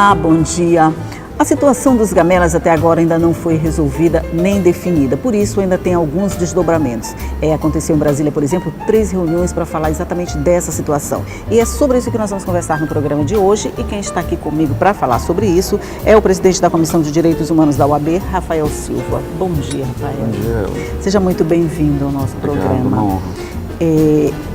Olá, bom dia. A situação dos gamelas até agora ainda não foi resolvida nem definida, por isso ainda tem alguns desdobramentos. Aconteceu em Brasília, por exemplo, 3 reuniões para falar exatamente dessa situação. E é sobre isso que nós vamos conversar no programa de hoje, e quem está aqui comigo para falar sobre isso é o presidente da Comissão de Direitos Humanos da OAB, Rafael Silva. Bom dia, Rafael. Bom dia. Seja muito bem-vindo ao nosso programa. Uma honra.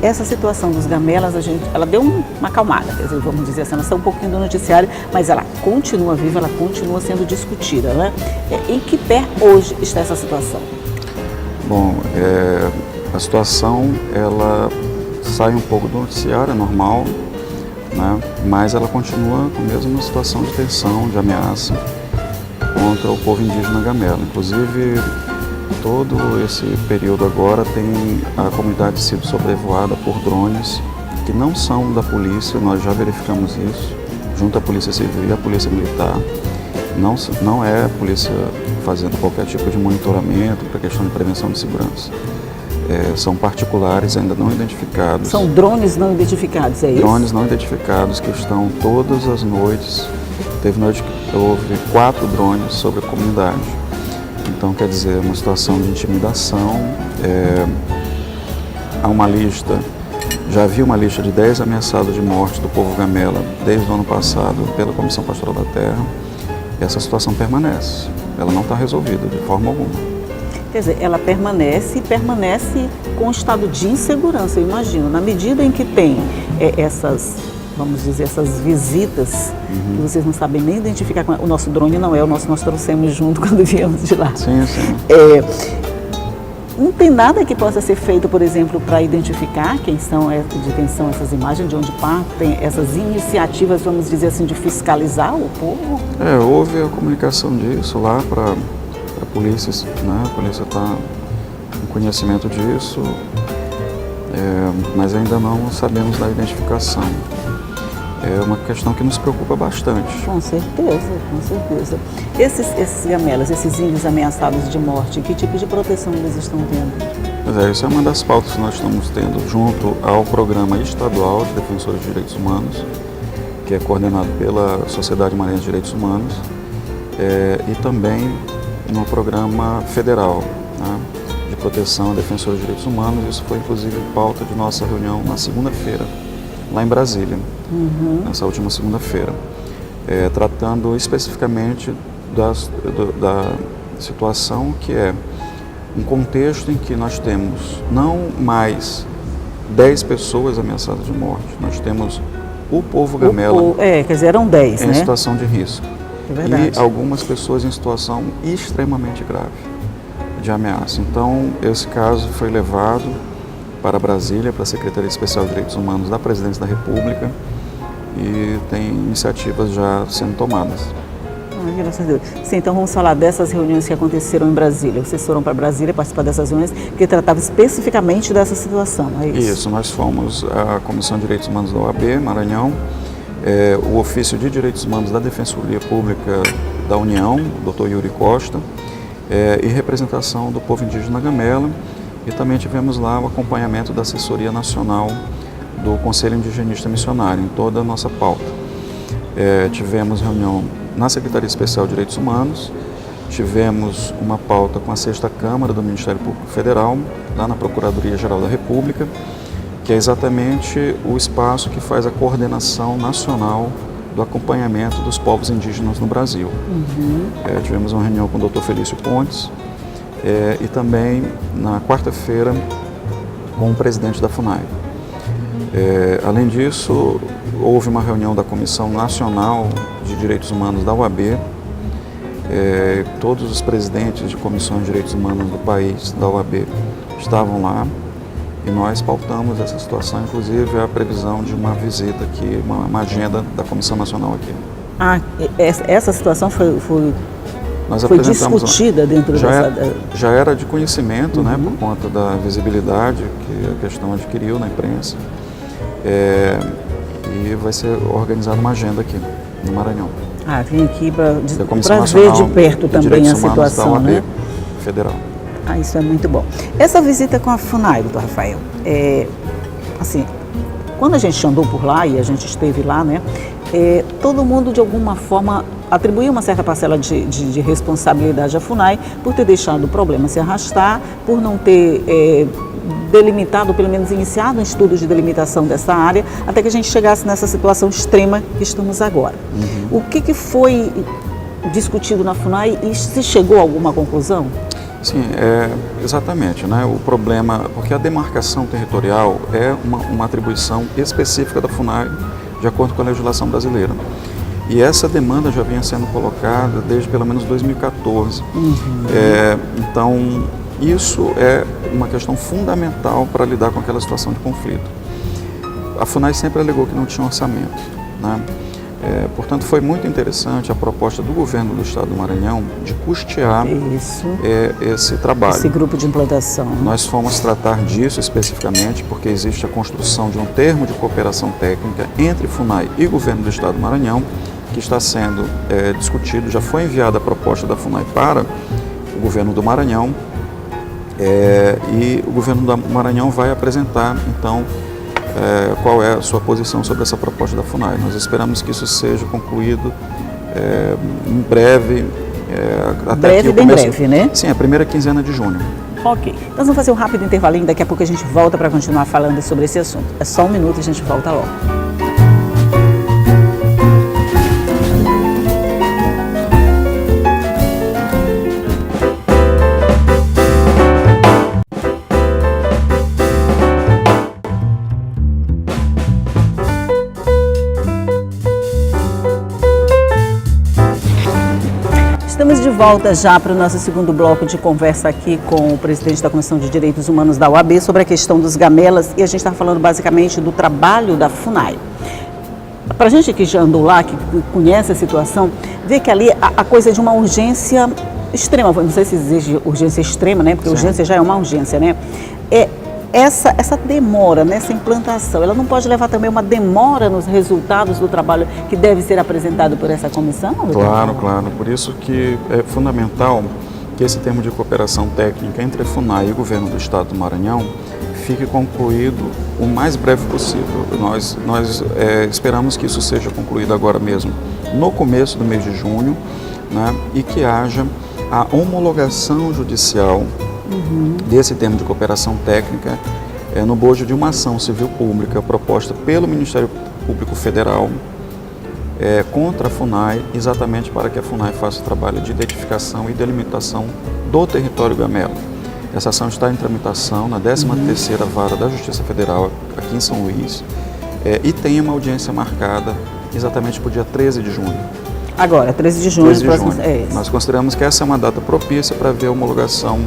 Essa situação dos gamelas, ela deu uma acalmada, quer dizer, vamos dizer assim, ela saiu um pouquinho do noticiário, mas ela continua viva, ela continua sendo discutida, né? Em que pé hoje está essa situação? Bom, a situação, ela sai um pouco do noticiário, é normal, né? Mas ela continua com a mesma situação de tensão, de ameaça contra o povo indígena gamela. Inclusive, todo esse período agora tem a comunidade sido sobrevoada por drones que não são da polícia, nós já verificamos isso, junto à Polícia Civil e à Polícia Militar. Não é a polícia fazendo qualquer tipo de monitoramento para questão de prevenção de segurança. São particulares ainda não identificados. São drones não identificados, é isso? Drones não identificados que estão todas as noites. Teve noite que houve 4 drones sobre a comunidade. Então, quer dizer, uma situação de intimidação. Há uma lista, já havia uma lista de 10 ameaçados de morte do povo gamela desde o ano passado pela Comissão Pastoral da Terra. Essa situação permanece, ela não está resolvida de forma alguma. Quer dizer, ela permanece com um estado de insegurança, eu imagino, na medida em que tem essas, vamos dizer, essas visitas que vocês não sabem nem identificar. O nosso drone não é o nosso, nós trouxemos junto quando viemos de lá. Sim, sim. Não tem nada que possa ser feito, por exemplo, para identificar de quem são essas imagens, de onde partem essas iniciativas, vamos dizer assim, de fiscalizar o povo? Houve a comunicação disso lá para a polícia, né? A polícia está com conhecimento disso, mas ainda não sabemos da identificação. É uma questão que nos preocupa bastante. Com certeza, com certeza. Esses gamelas, esses índios ameaçados de morte, que tipo de proteção eles estão tendo? Pois isso é uma das pautas que nós estamos tendo junto ao Programa Estadual de Defensores de Direitos Humanos, que é coordenado pela Sociedade Maranhense de Direitos Humanos, e também no Programa Federal, né, de Proteção a Defensores de Direitos Humanos. Isso foi inclusive pauta de nossa reunião na segunda-feira, lá em Brasília, nessa última segunda-feira, tratando especificamente da situação que é um contexto em que nós temos não mais 10 pessoas ameaçadas de morte, nós temos o povo gamela quer dizer, eram 10, em situação de risco, é verdade. E algumas pessoas em situação extremamente grave de ameaça. Então, esse caso foi levado para Brasília, para a Secretaria Especial de Direitos Humanos da Presidência da República, e tem iniciativas já sendo tomadas. Graças a Deus. Sim, então vamos falar dessas reuniões que aconteceram em Brasília. Vocês foram para Brasília participar dessas reuniões que tratavam especificamente dessa situação, é isso? Isso, nós fomos a Comissão de Direitos Humanos da OAB, Maranhão, o Ofício de Direitos Humanos da Defensoria Pública da União, o Dr. Yuri Costa, e representação do povo indígena gamela. E também tivemos lá o acompanhamento da Assessoria Nacional do Conselho Indigenista Missionário, em toda a nossa pauta. Tivemos reunião na Secretaria Especial de Direitos Humanos, tivemos uma pauta com a 6ª Câmara do Ministério Público Federal, lá na Procuradoria-Geral da República, que é exatamente o espaço que faz a coordenação nacional do acompanhamento dos povos indígenas no Brasil. Tivemos uma reunião com o Dr. Felício Pontes, e também na quarta-feira com o presidente da FUNAI. Além disso, houve uma reunião da Comissão Nacional de Direitos Humanos da OAB. Todos os presidentes de comissões de direitos humanos do país, da OAB, estavam lá, e nós pautamos essa situação, inclusive a previsão de uma visita aqui, uma agenda da Comissão Nacional aqui. Essa situação foi discutida dentro dessa... Já era de conhecimento, né, por conta da visibilidade que a questão adquiriu na imprensa, e vai ser organizada uma agenda aqui no Maranhão. Vim aqui para ver de perto também a situação, né? Federal. Isso é muito bom. Essa visita com a FUNAI, doutor Rafael, assim, quando a gente andou por lá e a gente esteve lá, né, todo mundo de alguma forma atribuiu uma certa parcela de responsabilidade à FUNAI por ter deixado o problema se arrastar, por não ter delimitado, ou pelo menos iniciado um estudo de delimitação dessa área, até que a gente chegasse nessa situação extrema que estamos agora. O que foi discutido na FUNAI e se chegou a alguma conclusão? Sim, exatamente, né? O problema, porque a demarcação territorial é uma atribuição específica da FUNAI, de acordo com a legislação brasileira. E essa demanda já vinha sendo colocada desde pelo menos 2014. Então, isso é uma questão fundamental para lidar com aquela situação de conflito. A FUNAI sempre alegou que não tinha orçamento, né? Portanto, foi muito interessante a proposta do governo do estado do Maranhão de custear esse trabalho. Esse grupo de implantação. Nós fomos tratar disso especificamente porque existe a construção de um termo de cooperação técnica entre FUNAI e governo do estado do Maranhão, que está sendo discutido. Já foi enviada a proposta da FUNAI para o governo do Maranhão e o governo do Maranhão vai apresentar, então, qual é a sua posição sobre essa proposta da FUNAI. Nós esperamos que isso seja concluído em breve, até bem breve, né? Sim, a primeira quinzena de junho. Ok. Nós vamos fazer um rápido intervalinho, daqui a pouco a gente volta para continuar falando sobre esse assunto. É só um minuto e a gente volta logo. Estamos de volta já para o nosso segundo bloco de conversa aqui com o presidente da Comissão de Direitos Humanos da OAB sobre a questão dos gamelas, e a gente está falando basicamente do trabalho da FUNAI. Para a gente que já andou lá, que conhece a situação, vê que ali a coisa é de uma urgência extrema, não sei se exige urgência extrema, né? Porque urgência já é uma urgência, né? Essa demora nessa implantação, ela não pode levar também uma demora nos resultados do trabalho que deve ser apresentado por essa comissão? Claro. Por isso que é fundamental que esse termo de cooperação técnica entre a FUNAI e o governo do estado do Maranhão fique concluído o mais breve possível. Nós esperamos que isso seja concluído agora mesmo, no começo do mês de junho, né, e que haja a homologação judicial desse termo de cooperação técnica no bojo de uma ação civil pública proposta pelo Ministério Público Federal contra a FUNAI, exatamente para que a FUNAI faça o trabalho de identificação e delimitação do território gamelo. Essa ação está em tramitação na 13ª Vara da Justiça Federal, aqui em São Luís, e tem uma audiência marcada exatamente para o dia 13 de junho. Agora, 13 de junho. 13 de junho. Nós consideramos que essa é uma data propícia para ver a homologação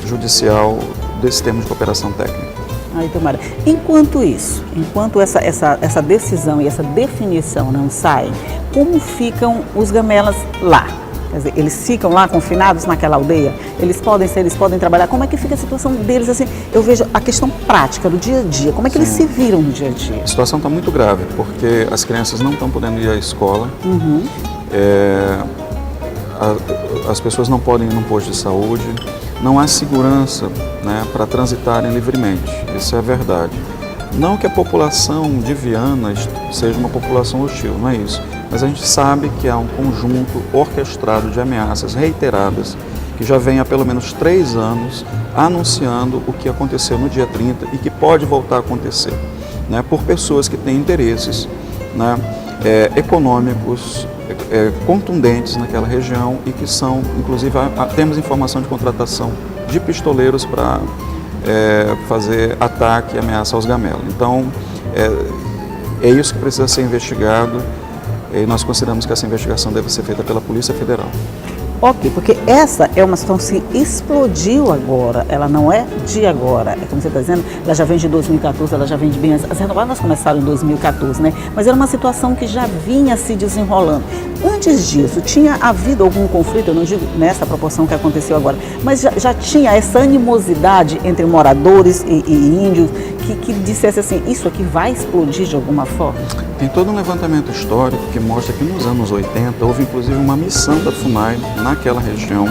judicial desse termo de cooperação técnica. Aí, tomara. Enquanto isso, enquanto essa decisão e essa definição não saem, como ficam os gamelas lá? Quer dizer, eles ficam lá confinados naquela aldeia? Eles podem trabalhar? Como é que fica a situação deles? Assim, eu vejo a questão prática do dia a dia. Como é que eles se viram no dia a dia? A situação está muito grave, porque as crianças não estão podendo ir à escola. As pessoas não podem ir num posto de saúde. Não há segurança, né, para transitarem livremente, isso é verdade. Não que a população de Viana seja uma população hostil, não é isso. Mas a gente sabe que há um conjunto orquestrado de ameaças reiteradas que já vem há pelo menos 3 anos anunciando o que aconteceu no dia 30 e que pode voltar a acontecer, né, por pessoas que têm interesses, né, econômicos, contundentes naquela região e que são, inclusive, temos informação de contratação de pistoleiros para fazer ataque e ameaça aos gamelos. Então, é isso que precisa ser investigado e nós consideramos que essa investigação deve ser feita pela Polícia Federal. Ok, porque essa é uma situação que explodiu agora, ela não é de agora, é como você está dizendo, ela já vem de 2014, ela já vem de bem antes. As renovadas começaram em 2014, né? Mas era uma situação que já vinha se desenrolando. Antes disso, tinha havido algum conflito, eu não digo nessa proporção que aconteceu agora, mas já tinha essa animosidade entre moradores e índios que dissesse assim, isso aqui vai explodir de alguma forma? Tem todo um levantamento histórico que mostra que nos anos 80 houve inclusive uma missão da FUNAI naquela região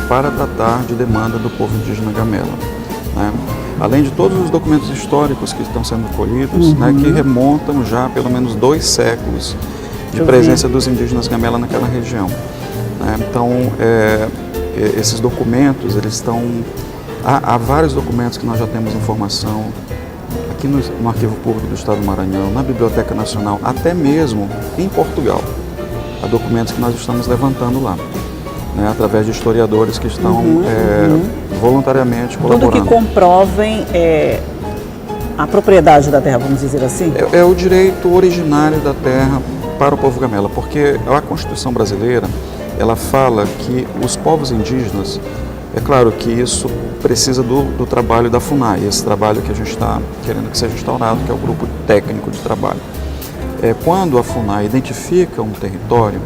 para tratar de demanda do povo indígena gamela, né? Além de todos os documentos históricos que estão sendo colhidos, né, que remontam já pelo menos 2 séculos, de presença dos indígenas gamela naquela região. Né? Então, esses documentos, eles estão... Há vários documentos que nós já temos informação aqui no Arquivo Público do Estado do Maranhão, na Biblioteca Nacional, até mesmo em Portugal. Há documentos que nós estamos levantando lá, né, através de historiadores que estão voluntariamente colaborando. Tudo que comprovem a propriedade da terra, vamos dizer assim? É o direito originário da terra para o povo gamela, porque a Constituição brasileira, ela fala que os povos indígenas, é claro que isso precisa do trabalho da FUNAI, esse trabalho que a gente está querendo que seja instaurado, que é o grupo técnico de trabalho. Quando a FUNAI identifica um território,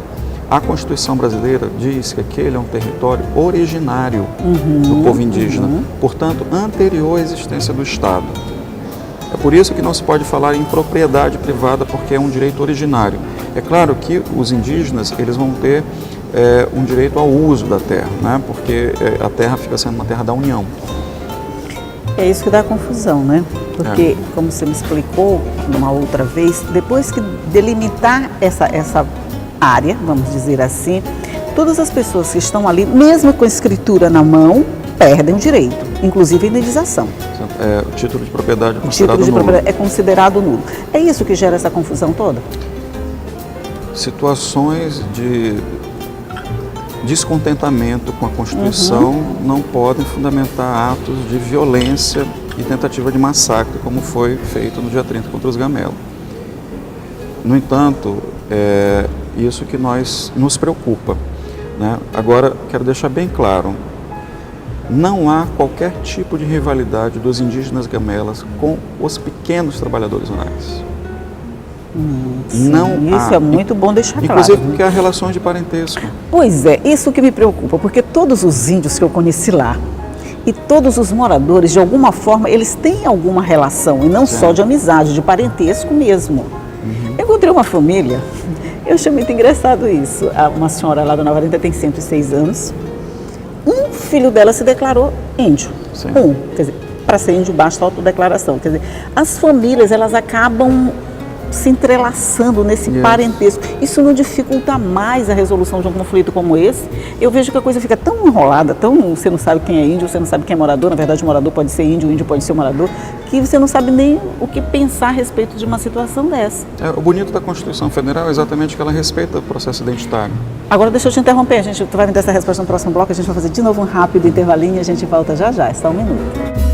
a Constituição brasileira diz que aquele é um território originário do povo indígena, portanto, anterior à existência do Estado. É por isso que não se pode falar em propriedade privada, porque é um direito originário. É claro que os indígenas, eles vão ter um direito ao uso da terra, né? Porque a terra fica sendo uma terra da União. É isso que dá confusão, né? Porque, como você me explicou numa outra vez, depois que delimitar essa área, vamos dizer assim, todas as pessoas que estão ali, mesmo com a escritura na mão, perdem o direito, inclusive a indenização. O título de propriedade é considerado nulo. É considerado nulo. É isso que gera essa confusão toda? Situações de descontentamento com a Constituição não podem fundamentar atos de violência e tentativa de massacre, como foi feito no dia 30 contra os Gamela. No entanto, é isso que nos preocupa, né? Agora, quero deixar bem claro, não há qualquer tipo de rivalidade dos indígenas gamelas com os pequenos trabalhadores rurais. Sim, não isso há. É muito bom deixar claro. Inclusive porque há relações de parentesco. Pois é, isso que me preocupa, porque todos os índios que eu conheci lá e todos os moradores, de alguma forma, eles têm alguma relação, e não só de amizade, de parentesco mesmo. Eu encontrei uma família, eu achei muito engraçado isso. Uma senhora lá da Nova Arenita tem 106 anos, um filho dela se declarou índio. Sim. Quer dizer, para ser índio basta a autodeclaração. Quer dizer, as famílias, elas acabam se entrelaçando nesse parentesco. Isso não dificulta mais a resolução de um conflito como esse? Eu vejo que a coisa fica tão enrolada, você não sabe quem é índio, você não sabe quem é morador, na verdade o morador pode ser índio, o índio pode ser morador, que você não sabe nem o que pensar a respeito de uma situação dessa. O bonito da Constituição Federal é exatamente que ela respeita o processo identitário. Agora deixa eu te interromper, tu vai me dar essa resposta no próximo bloco, a gente vai fazer de novo um rápido intervalinho e a gente volta já, é só um minuto.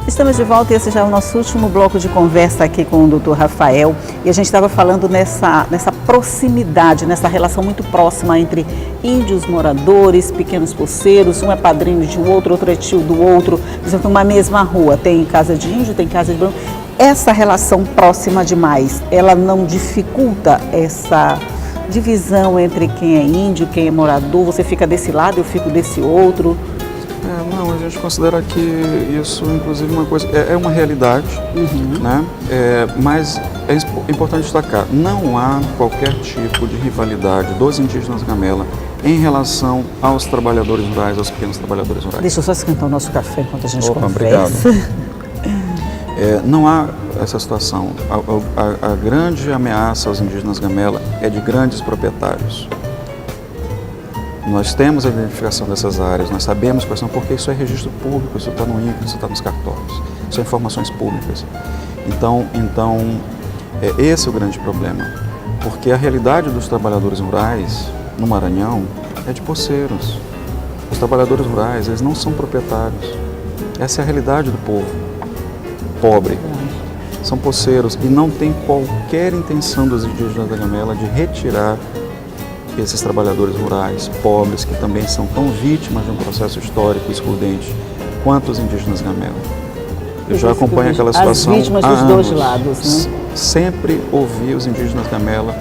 Estamos de volta e esse já é o nosso último bloco de conversa aqui com o Dr. Rafael, e a gente estava falando nessa proximidade, nessa relação muito próxima entre índios moradores, pequenos poceiros, um é padrinho de um outro é tio do outro, por exemplo, numa mesma rua, tem casa de índio, tem casa de branco. Essa relação próxima demais, ela não dificulta essa divisão entre quem é índio, quem é morador, você fica desse lado, eu fico desse outro? Não, a gente considera que isso, inclusive, é uma realidade, né? Mas é importante destacar, não há qualquer tipo de rivalidade dos indígenas gamela em relação aos trabalhadores rurais, aos pequenos trabalhadores rurais. Deixa eu só esquentar o nosso café enquanto a gente Obrigado. conversa. Não há essa situação. A grande ameaça aos indígenas gamela é de grandes proprietários. Nós temos a identificação dessas áreas, nós sabemos quais são, porque isso é registro público, isso está no INCRA, isso está nos cartórios, são informações públicas. Então esse é o grande problema, porque a realidade dos trabalhadores rurais no Maranhão é de poceiros. Os trabalhadores rurais, eles não são proprietários. Essa é a realidade do povo pobre. São poceiros e não tem qualquer intenção dos indígenas da Gamela de retirar esses trabalhadores rurais, pobres, que também são tão vítimas de um processo histórico excludente quanto os indígenas gamela. Eu já acompanho aquela situação. As vítimas dos dois lados, né? Sempre ouvi os indígenas gamela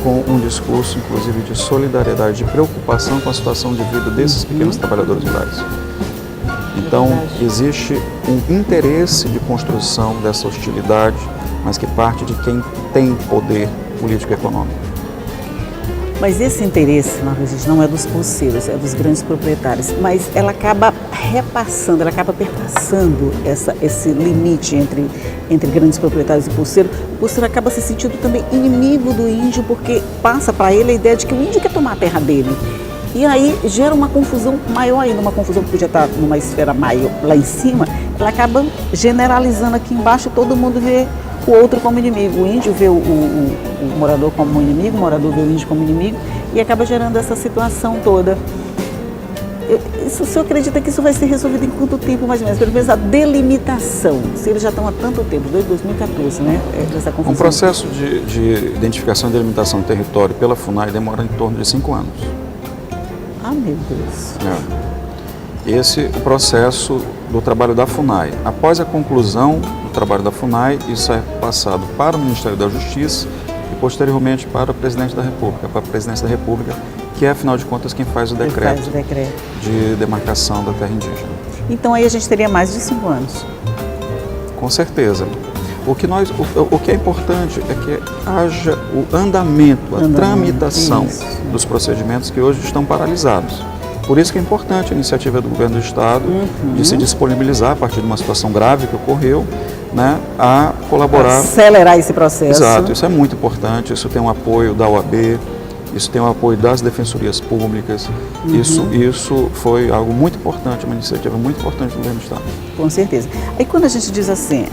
com um discurso, inclusive, de solidariedade, de preocupação com a situação de vida desses pequenos trabalhadores rurais. Então, existe um interesse de construção dessa hostilidade mas que parte de quem tem poder político e econômico. Mas esse interesse, Marco Regis, não é dos pulseiros, é dos grandes proprietários. Mas ela acaba repassando, ela acaba perpassando esse limite entre grandes proprietários e pulseiro. O pulseiro acaba se sentindo também inimigo do índio, porque passa para ele a ideia de que o índio quer tomar a terra dele. E aí gera uma confusão maior ainda, uma confusão que podia estar numa esfera maior lá em cima, ela acaba generalizando aqui embaixo e todo mundo vê o outro como inimigo. O índio vê o morador como inimigo, o morador vê o índio como inimigo e acaba gerando essa situação toda. O senhor acredita que isso vai ser resolvido em quanto tempo, mais ou menos? Pelo menos a delimitação, se eles já estão há tanto tempo, desde 2014, né? Essa confusão. Um processo de identificação e delimitação do território pela FUNAI demora em torno de 5 anos. Ah, meu Deus. Esse é o processo do trabalho da FUNAI. Após a conclusão do trabalho da FUNAI, isso é passado para o Ministério da Justiça e posteriormente para o Presidente da República, para a Presidência da República, que é, afinal de contas, quem faz o decreto de demarcação da terra indígena. Então aí a gente teria mais de 5 anos. Com certeza. O que é importante é que haja o andamento, a tramitação dos procedimentos que hoje estão paralisados. Por isso que é importante a iniciativa do Governo do Estado de se disponibilizar a partir de uma situação grave que ocorreu, né, a colaborar. Acelerar esse processo. Exato, isso é muito importante, isso tem um apoio da OAB, isso tem o apoio das defensorias públicas, isso foi algo muito importante, uma iniciativa muito importante do Governo do Estado. Com certeza. Aí quando a gente diz assim,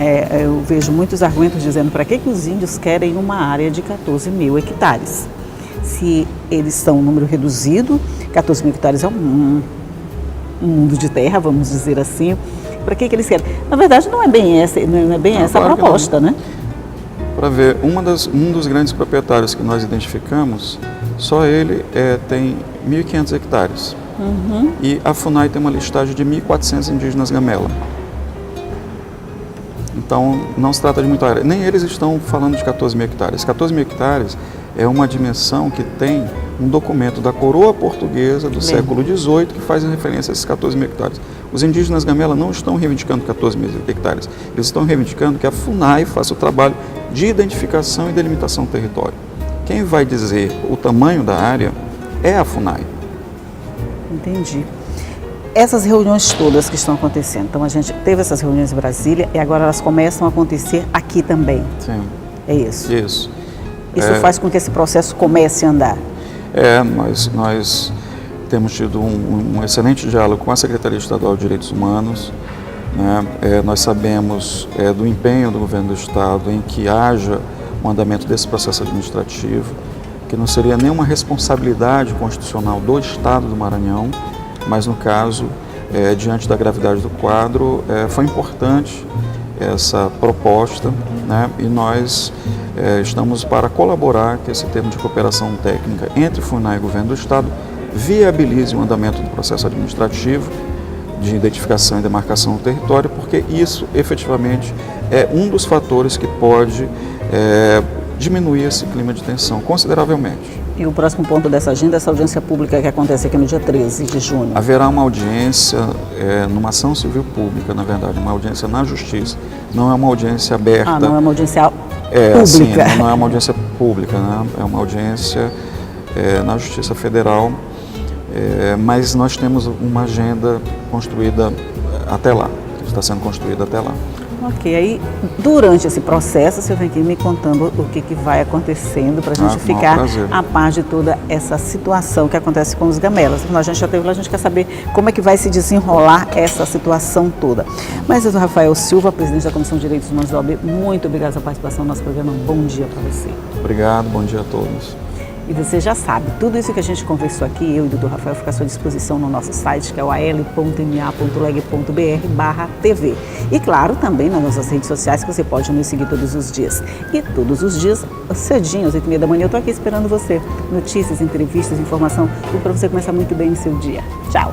eu vejo muitos argumentos dizendo para que os índios querem uma área de 14 mil hectares. Se eles são um número reduzido, 14 mil hectares é um mundo de terra, vamos dizer assim, para que eles querem? Na verdade não é bem essa a proposta, né? Para ver, um dos grandes proprietários que nós identificamos, só ele tem 1.500 hectares. E a FUNAI tem uma listagem de 1.400 indígenas gamela. Então, não se trata de muita área. Nem eles estão falando de 14 mil hectares. 14 mil hectares é uma dimensão que tem um documento da coroa portuguesa do século XVIII que faz referência a esses 14 mil hectares. Os indígenas gamela não estão reivindicando 14 mil hectares. Eles estão reivindicando que a FUNAI faça o trabalho de identificação e delimitação do território. Quem vai dizer o tamanho da área é a FUNAI. Entendi. Essas reuniões todas que estão acontecendo, então a gente teve essas reuniões em Brasília e agora elas começam a acontecer aqui também. Sim. É isso? Isso. Isso faz com que esse processo comece a andar? Nós temos tido um excelente diálogo com a Secretaria Estadual de Direitos Humanos, né? Nós sabemos do empenho do Governo do Estado em que haja o andamento desse processo administrativo, que não seria nenhuma responsabilidade constitucional do Estado do Maranhão, mas no caso, diante da gravidade do quadro, foi importante essa proposta, né? E nós estamos para colaborar que esse termo de cooperação técnica entre FUNAI e Governo do Estado viabilize o andamento do processo administrativo de identificação e demarcação do território, porque isso efetivamente é um dos fatores que pode diminuir esse clima de tensão consideravelmente. E o próximo ponto dessa agenda é essa audiência pública que acontece aqui no dia 13 de junho. Haverá uma audiência numa ação civil pública, na verdade, uma audiência na Justiça. Não é uma audiência aberta. Ah, não é uma audiência pública. Sim, não é uma audiência pública, né? É uma audiência na Justiça Federal, mas nós temos uma agenda construída até lá, que está sendo construída até lá. Ok, aí durante esse processo você vem aqui me contando o que vai acontecendo para a gente ficar a par de toda essa situação que acontece com os gamelas. Quando a gente já teve lá, a gente quer saber como é que vai se desenrolar essa situação toda. Mas, doutor Rafael Silva, presidente da Comissão de Direitos Humanos da OAB, muito obrigado pela participação no nosso programa. Bom dia para você. Obrigado, bom dia a todos. E você já sabe, tudo isso que a gente conversou aqui, eu e o doutor Rafael, fica à sua disposição no nosso site, que é o al.ma.leg.br/TV. E claro, também nas nossas redes sociais, que você pode nos seguir todos os dias. E todos os dias, cedinho, às 8h30 da manhã, eu estou aqui esperando você. Notícias, entrevistas, informação, tudo para você começar muito bem o seu dia. Tchau!